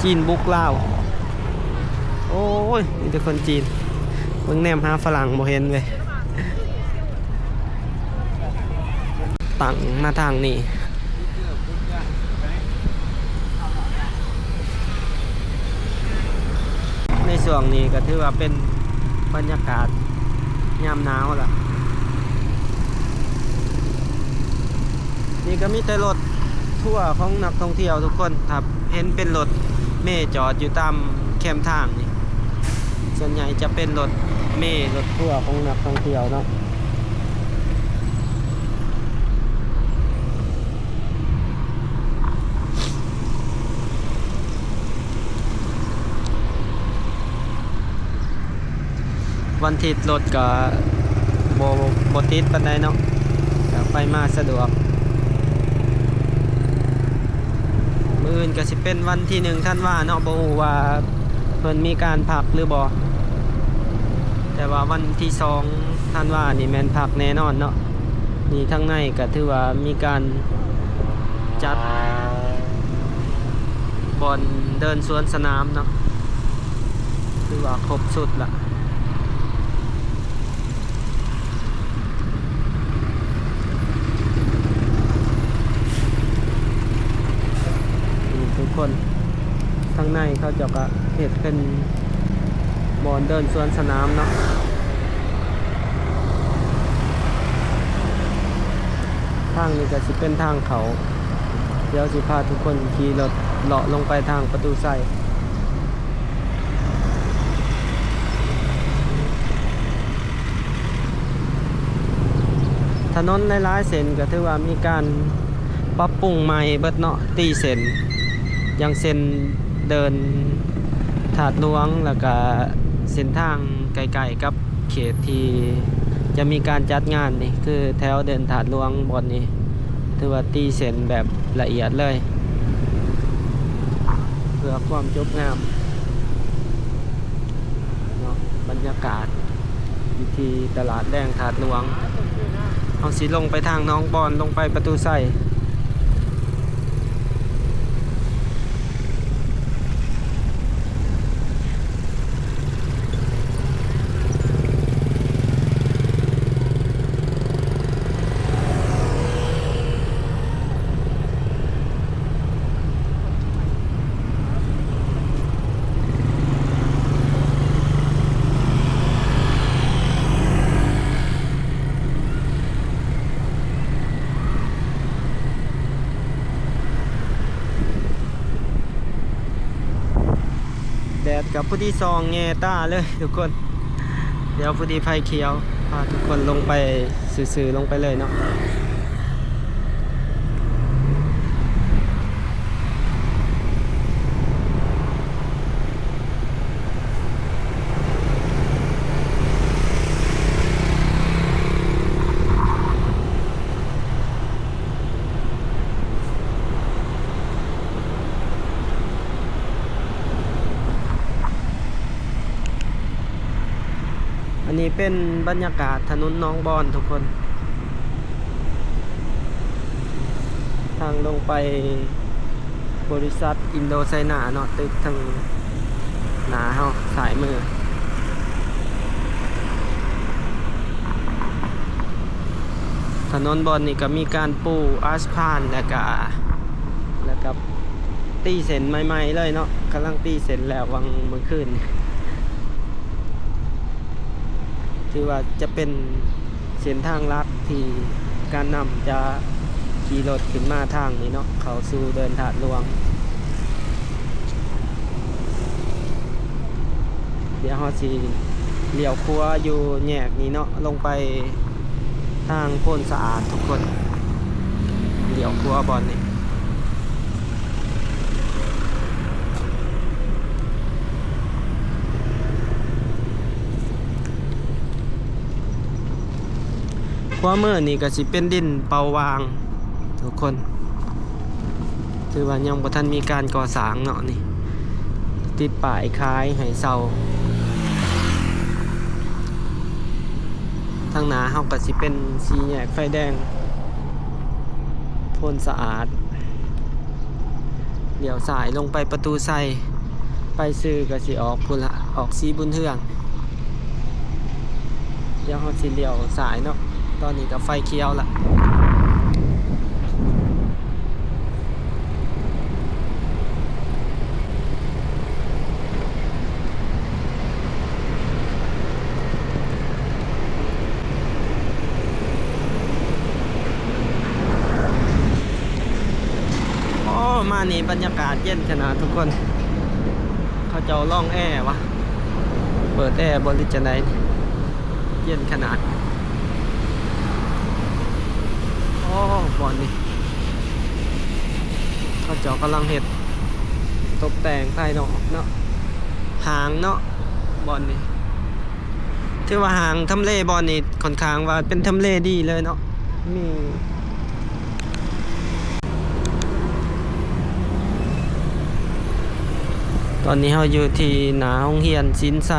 จีนบุกลาวโอ้ยมีแต่คนจีนเบิ่งแนมหาฝรั่งบ่เห็นเลยตั้งหน้าทางนี่ในช่วงนี้ก็ถือว่าเป็นบรรยากาศยามหนาวล่ะนี่ก็มีแต่รถทัวร์ของนักท่องเที่ยวทุกคนครับเห็นเป็นรถเมล์จอดอยู่ตามแคมทางนี่ส่วนใหญ่จะเป็นรถเมล์รถทัวร์ของนักท่องเที่ยวเนาะวันอาทิตย์รถก็บ่ติดปานใดเนาะก็ไปมาสะดวกมื้ออื่นก็สิเป็นวันที่1ธันวาเนาะบ่ฮู้ว่าเพิ่นมีการพักหรือบ่แต่ว่าวันที่2ธันวานี่แม่นพักแน่นอนเนาะนี่ทางในก็ถือว่ามีการจัดบอลเดินสวนสนามเนาะถือว่าครบสุดละทุกคนข้างในเขาจะก็เห็ดเป็นบอลเดินสวนสนามเนาะทางนี้ก็สิเป็นทางเขาเดี๋ยวสิพาทุกคนขี่รถเลาะลงไปทางประตูไส้ถนนหลายๆเส้นก็ถือว่ามีการปรับปรุงใหม่เบิดเนาะตีเส้นอย่างเส้นเดินถาดหลวงแล้วก็เส้นทางไกลๆกับเขตที่จะมีการจัดงานนี่คือแถวเดินถาดหลวงบนนี้ถือว่าตีเส้นแบบละเอียดเลยเพื่อความจบงามเนาะบรรยากาศอยู่ที่ตลาดแดงถาดหลวงเอาสิลงไปทางน้องบอนลงไปประตูไส้แดดกับผู้ที่ซองแง่ตาเลยทุกคนเดี๋ยวผู้ที่ไฟเขียวพาทุกคนลงไปสื่อๆลงไปเลยเนาะอันนี้เป็นบรรยากาศถนนน้องบอนทุกคนทางลงไปบริษัทอินโดไซนาเนาะตึกทางหนาเฮาสายมือถนนบอนนี่ก็มีการปูอาสพานแล้วก็ตีเส้นใหม่ๆเลยเนาะกำลังตีเส้นแล้ววังเมื่อคืนคือว่าจะเป็นเส้นทางลัดที่การนำจะขี่รถขึ้นมาทางนี้เนาะเขาสู่เดินถาดหลวงเดี๋ยวเราสิเลี้ยวขวาอยู่แยกนี้เนาะลงไปทางโพนสะอาดทุกคนเลี้ยวขวาบอลนี่ขวามือนี่ก็สิเป็นดินเปาวางทุกคนถือว่ายังบ่ทันมีการก่อสร้างเนาะนี่ติดป้ายขายให้เซาทางหน้าเฮาก็สิเป็นสี่แยกไฟแดงโพนสะอาดเดี๋ยวสายลงไปประตูไส้ ไปซื้อก็สิออกพุ่นละออกสีบุญเทืองเดี๋ยวเฮาสิเลี้ยวสายเนาะตอนนี้ก็ไฟเขียวละมานี่บรรยากาศเย็นขนาดทุกคนเขาเจ้าล่องแอร์วะเปิดแอร์บริจาคเย็นขนาดโอ้บอลนี่เขาเจ้ากำลังเห็ดตกแต่งภายนอกเนาะหางเนาะบอลนี่ถือว่าหางทำเลบอลนี่ค่อนข้างว่าเป็นทำเลดีเลยเนาะมีตอนนี้เราอยู่ที่หน้าโรงเรียนศิลป์ไซ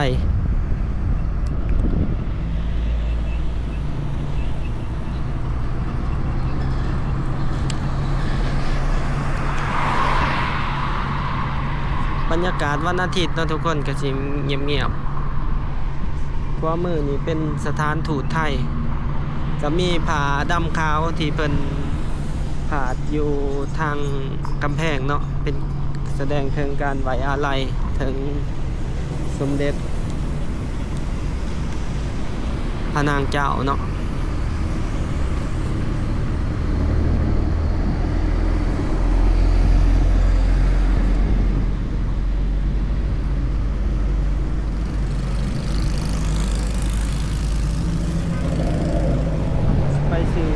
บรรยากาศวันอาทิตย์เนาะทุกคนก็สิเงียบๆเพราะมือนี้เป็นสถานทูตไทยก็มีผาดำขาวที่เพิ่นผาดอยู่ทางกำแพงเนาะเป็นแสดงถึงการไว้อาลัยถึงสมเด็จพระนางเจ้าเนาะไปซื้อ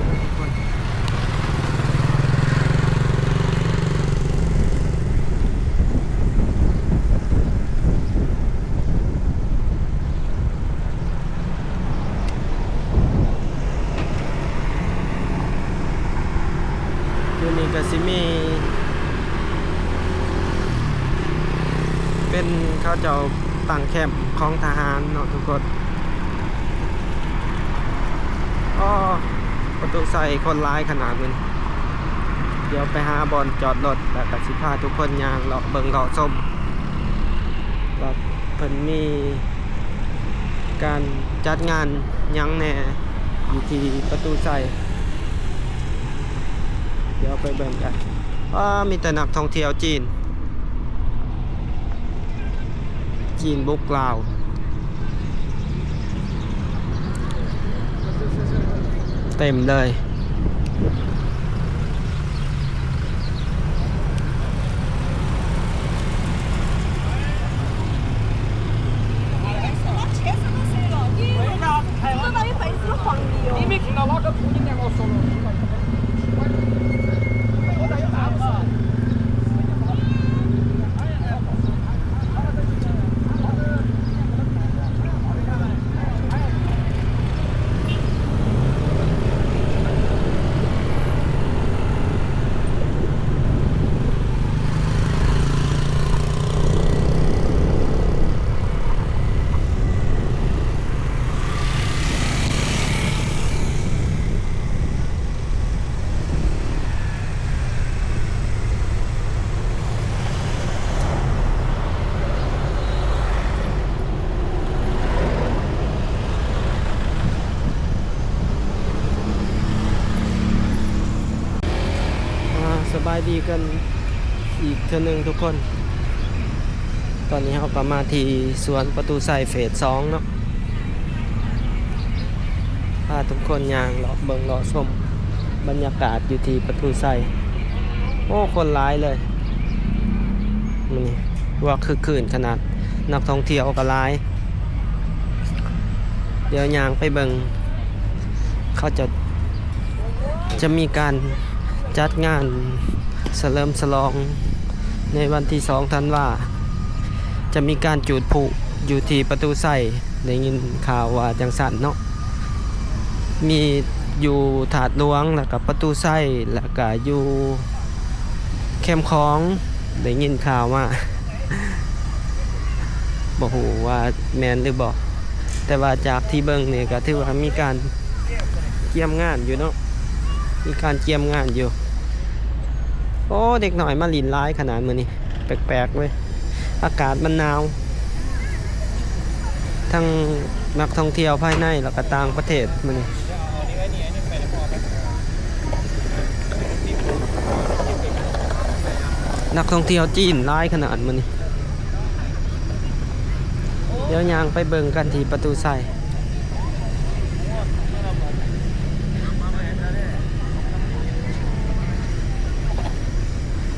นี่ก็สิมีเป็นเขาเจ้าตั้งแคมป์ของทหารเนาะทุกคนประตูใส่คนร้ายขนาดนี้เดี๋ยวไปหาบอลจอดรถแล้วก็สิพาทุกคนย่างเลาะเบิ่งเลาะชมว่าเพิ่นมีการจัดงานยังแน่อยู่ที่ประตูใส่เดี๋ยวไปเบิ่งกันมีแต่นักท่องเที่ยวจีนบุกลาวเต็มเลยสบายดีกันอีกเท่านึงทุกคนตอนนี้เราก็มาที่สวนประตูใส่เฟส 2เนาะพาทุกคนย่างเลาะเบิ่งเลาะชมบรรยากาศอยู่ที่ประตูใส่โอ้คนร้ายเลยนี่ว่าคือคืนขนาดนักท่องเที่ยวก็ร้ายเดี๋ยวย่างไปเบิ่งเขาจะมีการจัดงานเฉลิมฉลองในวันที่2 ธันวาจะมีการจุดพลุอยู่ที่ประตูใส่ได้ยินข่าวว่าจังสั่นเนาะมีอยู่ถาดหลวงแล้วก็ประตูใส่แล้วก็อยู่เข้มของได้ยินข่าวว่าบ่ฮู้ว่าแม่นหรือบ่แต่ว่าจากที่เบิ่งนี่ก็ถือว่ามีการเตรียมงานอยู่เนาะมีการเตรียมงานอยู่โอ้เด็กหน่อยมาลินร้ายขนาดมื้อนี้แปลกๆเว้ย อากาศมันหนาวทั้งนักท่องเที่ยวภายในแล้วก็ต่างประเทศมื้อนี้นักท่องเที่ยวจีนหลายขนาดมื้อนี้เดี๋ยวยางไปเบิ่งกันที่ประตูไซ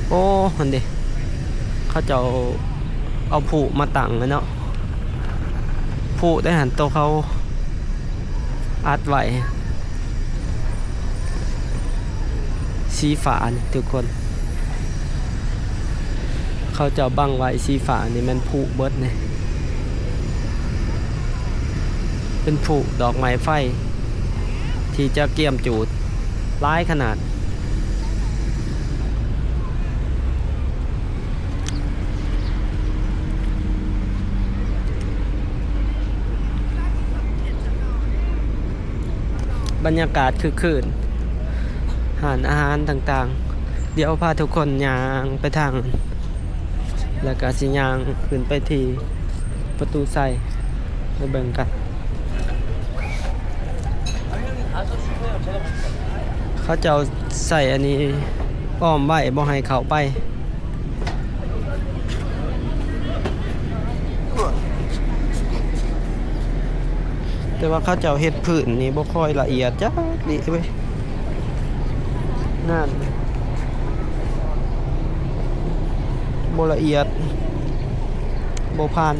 โอ้หันดิเขาจะเอาผูมาตั้งเลยเนาะผูได้หันโตเขาอัดไว้สีฝานี่ทุกคนเขาจะบังไว้สีฝานี่มันผูเบิดเนี่ยเป็นผูดอกไม้ไฟที่จะเกี่ยมจูดร้ายขนาดบรรยากาศคือคืนอาหารต่างๆเดี๋ยวพาทุกคนย่างไปทางแล้วก็สิย่างขึ้นไปที่ประตูไซไปเบิ่งกันเขาจะใส่อันนี้อ้อมไว้บ่ให้เขาไปแต่ว่าเขาเจ้าเฮ็ดพื้นนี่บ่ค่อยละเอียดจักดิเว้ยนั่นบ่ละเอียดบ่ผ่าน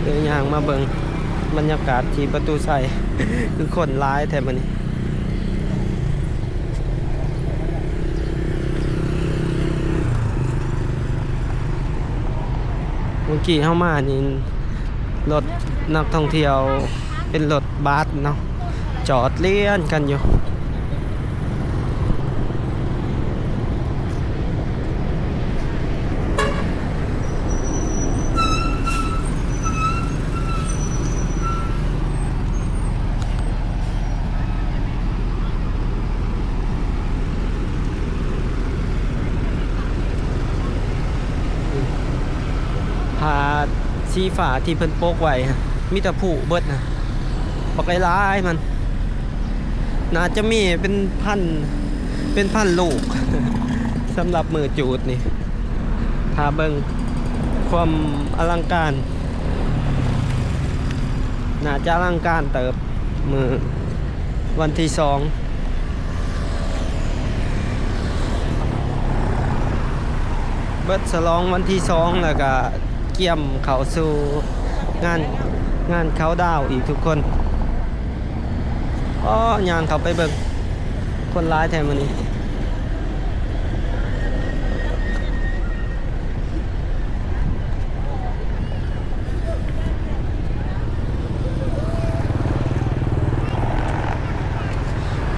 เดี๋ยวยางมาเบิ่งบรรยากาศที่ประตูไซคือคนร้ายแท้มื้อนี้เมื่อกี้เข้ามานี่รถนักท่องเที่ยวเป็นรถบัสเนาะจอดเลี้ยนกันอยู่ผาสีฝาที่เพิ่นโปกไว้มีแต่ผู้เบิดนะบักไอ้ร้ายมันน่าจะมีเป็นพันลูก สำหรับมือจูดนี่ถ้าเบิ่งความอลังการน่าจะอลังการเติบมือวันที่2เบิดฉลองวันที่2แล้วก็เกี่ยมเข้าสู่งานเขาดาวอีกทุกคนย่างเขาไปเบิ่งคนร้ายแทนมื้อนี้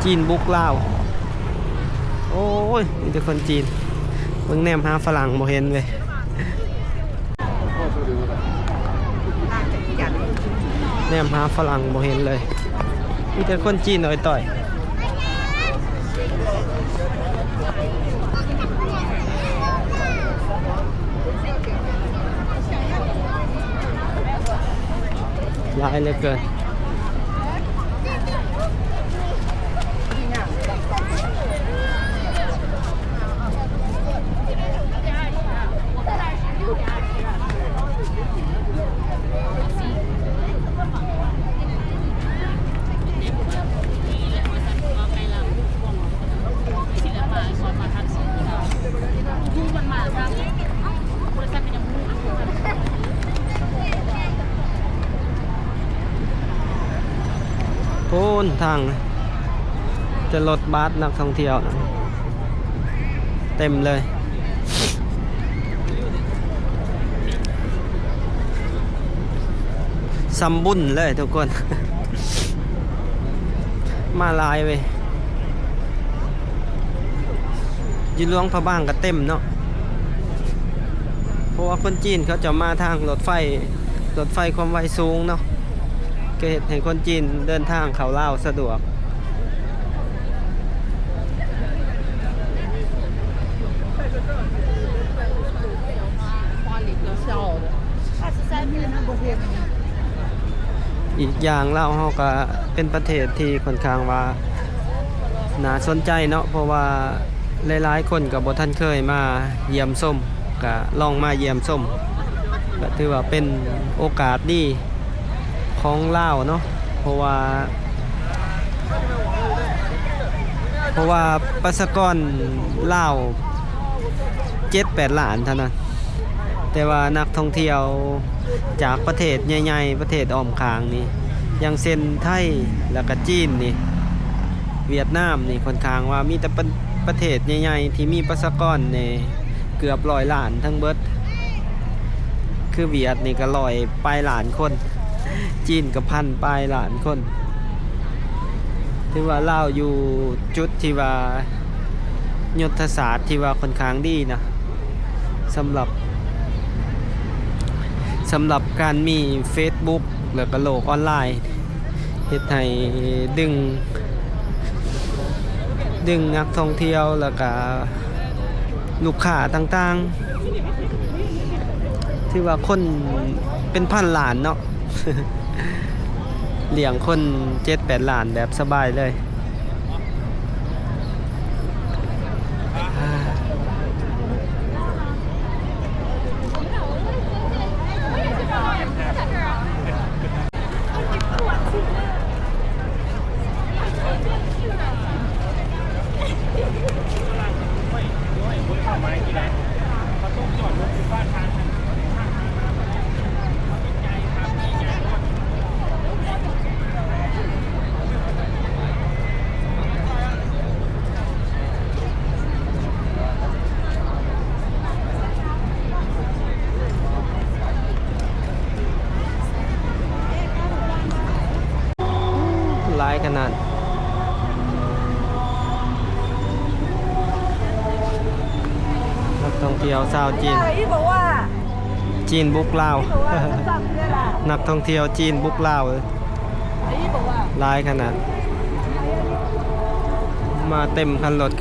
จีนบุกลาวโอ้ยมีแต่คนจีนเบิ่งแนมหาฝรั่งบ่เห็นเว้ยแนมหาฝรั่งบ่เห็นเลยมีแต่คนจีนอ่อยต่อยหลายเหลือเกินโพ้นทางจะรถบัสนักท่องเที่ยวเต็มเลยซัมบุญเลยทุกคน มาลายเว้ย อยู่หลวงพระบางก็เต็มเนาะเพราะว่าคนจีนเขาจะมาทางรถไฟความไวสูงเนาะก็เฮ็ดให้คนจีนเดินทางเข้าลาวสะดวกอีกอย่างลาวเฮาก็เป็นประเทศที่ค่อนข้างว่าน่าสนใจเนาะเพราะว่าหลายๆคนก็บ่ทันเคยมาเยี่ยมชมก็ลองมาเยี่ยมชมก็ถือว่าเป็นโอกาสดีของลาวเนาะเพราะว่าประชากรลาว 7-8 ล้านเท่านั้นแต่ว่านักท่องเที่ยวจากประเทศใหญ่ๆประเทศอ้อมข้างนี่อย่างเช่นไทยแล้วก็จีนนี่เวียดนามนี่ค่อนข้างว่ามีแต่ประเทศใหญ่ๆที่มีประชากรนี่เกือบ100 ล้านทั้งเบิดคือเวียดนี่ก็100ปลายล้านคนจีนก็พันปลายล้านคนถือว่าลาวอยู่จุดที่ว่ายุทธศาสตร์ที่ว่าค่อนข้างดีนะสำหรับการมี Facebook แล้วก็โลกออนไลน์เฮ็ดให้ดึงนักท่องเที่ยวแล้วก็ลูกค้าต่างๆที่ว่าคนเป็นพันล้านเนาะ เลี้ยงคน 7-8 ล้านแบบสบายเลยหลายขนาดนักท่องเที่ยวชาวจีนจีนบุกลาว นักท่องเที่ยวจีนบุกลาวหลายขนาดมาเต็มคันรถ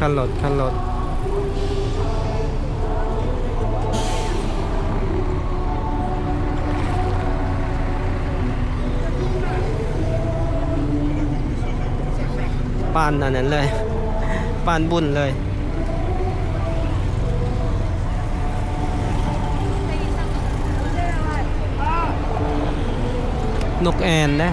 ปานอันนั้นเลยปานบุญเลยนกแอ่นนะ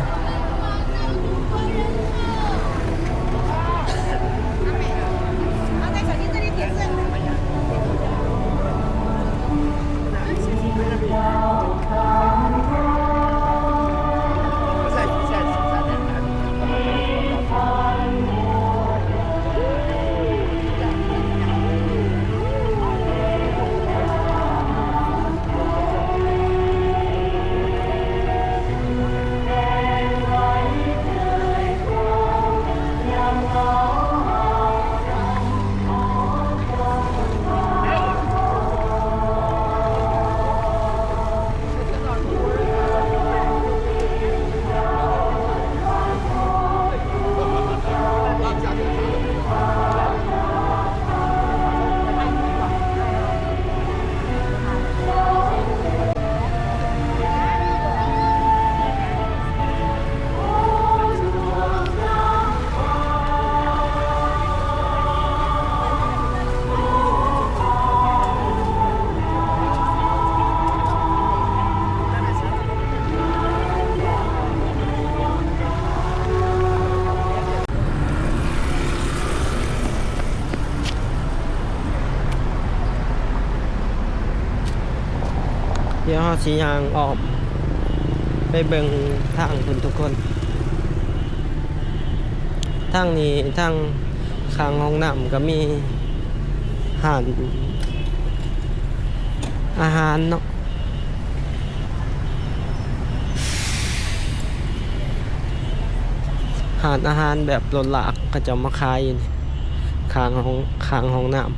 เดี๋ยวเราสิย่างออกไปเบิ่งทางเพิ่นทุกคนทางนี้ทางข้างห้องน้ำก็มีร้านอาหารเนาะร้านอาหารแบบล้นหลากก็จะมาขายอยู่นี่ข้างห้องน้ำ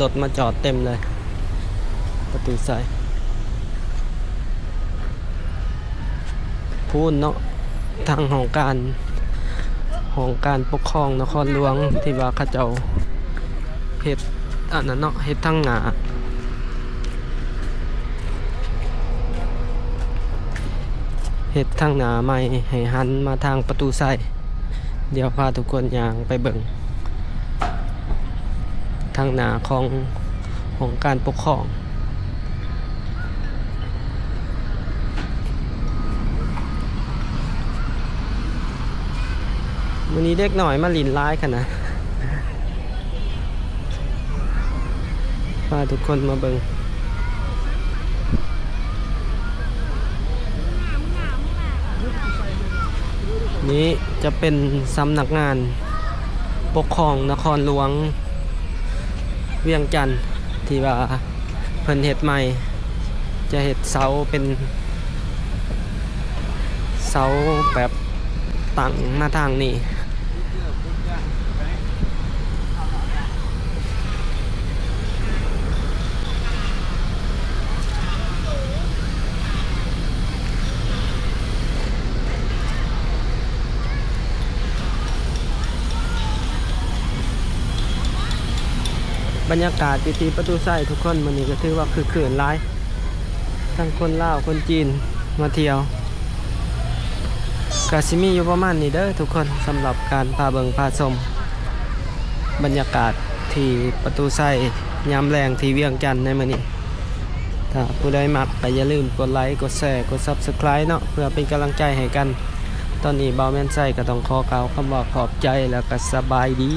รถมาจอดเต็มเลย ประตูใส่พูนเนาะทางของการปกครองนครหลวงที่ว่าเขาเจ้าเฮ็ดอันนั้นเนาะเฮ็ดทางหน้าใหม่ให้หันมาทางประตูใส่เดี๋ยวพาทุกคนย่างไปเบิ่งทางหน้าของการปกครองวันนี้เด็กหน่อยมาลินร้ายกันนะพาทุกคนมาเบิ่งนี้จะเป็นสำนักงานปกครองนครหลวงเวียงจันทน์ที่ว่าเพิ่นเฮ็ดใหม่จะเฮ็ดเสาเป็นเสาแบบตั้งมาทางนี้บรรยากาศที่ประตูใส่ทุกคนมันนี่ก็ถือว่าคือเขื่อนร้ายทั้งคนลาวคนจีนมาเที่ยวกาซิมีอยู่ประมาณนี้เด้อทุกคนสำหรับการพาเบิงพาชมบรรยากาศที่ประตูใส่ยามแรงที่เวียงจันทน์ในมื้อนี้ถ้าผู้ใดมักก็อย่าลืมกดไลค์กดแชร์กด Subscribe เนาะเพื่อเป็นกำลังใจให้กันตอนนี้เบาแม่นใส่ก็ต้องขอกล่าวคำว่าขอบใจแล้วก็สบายดี